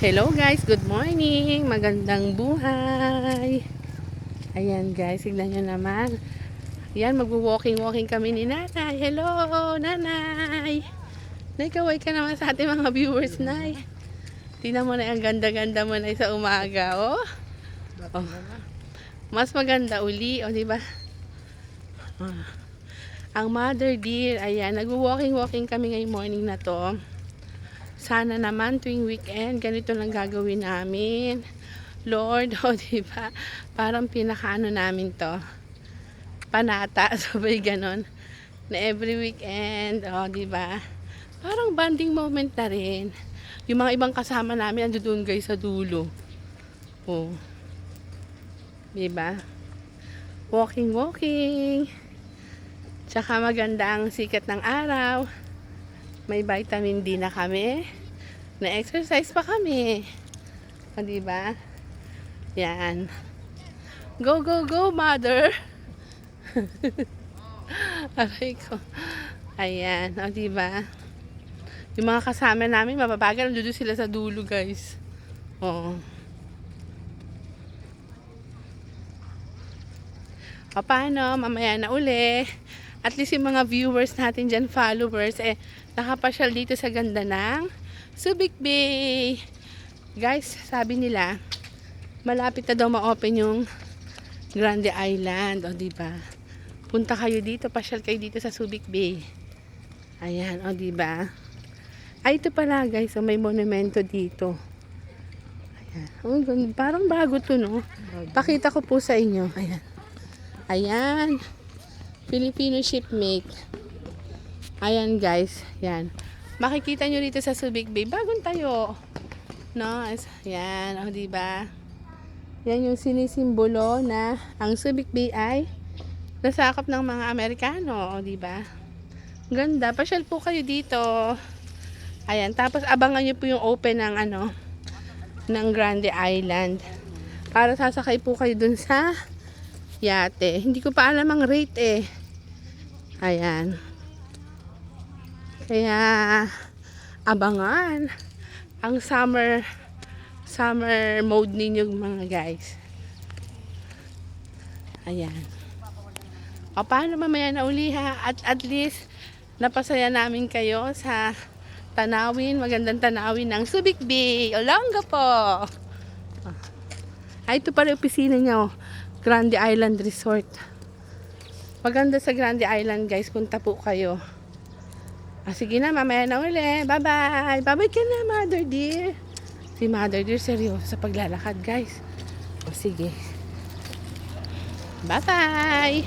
Hello guys, good morning. Magandang buhay. Ayan guys, tignan nyo naman. Ayan, magwo-walking kami ni Nanay. Hello, Nanay. Nay, kaway ka naman sa ating mga viewers, Nay. Tingnan mo na, ang ganda-ganda mo na sa umaga, oh. Oh. Mas maganda uli, oh, di ba? Oh. Ang mother dear, ayan, nagwo-walking kami ngayong morning na to. Sana naman tuwing weekend, ganito lang gagawin namin. Lord, o diba? Parang pinakaano namin to. Panata, sabay ganon. Na every weekend, o diba? Parang bonding moment na rin. Yung mga ibang kasama namin, ando doon guys sa dulo. O. Diba? Walking. Tsaka maganda ang sikat ng araw. May vitamin D na kami. Na-exercise pa kami. O, diba? Yan. Go, mother. Aray ko. Ayan. O, diba? Yung mga kasama namin, mababagal. Nandun sila sa dulo, guys. O. O, paano? Mamaya na uli. At least yung mga viewers natin dyan, followers, nakapasyal dito sa ganda ng Subic Bay. Guys, sabi nila, malapit na daw ma-open yung Grande Island. O, diba? Punta kayo dito, pasyal kayo dito sa Subic Bay. Ayan, o, diba? Ay, ito pala, guys. So, may monumento dito. Ayan. Oh, parang bago to, no? Pakita ko po sa inyo. Ayan. Ayan. Filipino shipmate. Ayan guys, yan. Makikita nyo dito sa Subic Bay, bagong tayo. No, yan, oh, diba? Yan yung sinisimbolo na ang Subic Bay ay nasakop ng mga Amerikano, oh, diba? Ganda, pasyal po kayo dito. Ayan, tapos abangan nyo po yung open ng ng Grande Island. Para sasakay po kayo dun sa yate. Hindi ko pa alam ang rate Ayan. Kaya abangan ang summer mode ninyo mga guys. Ayan. O paano mamaya na uli ha? At least napasaya namin kayo sa magandang tanawin ng Subic Bay. Olonga po. Ay, ito pala yung opisina niya, Grande Island Resort. Maganda sa Grande Island guys, punta po kayo. Sige na, mamaya na uli. Bye-bye. Bye-bye ka na, mother dear. Si mother dear, seryoso sa paglalakad guys. O sige. Bye-bye.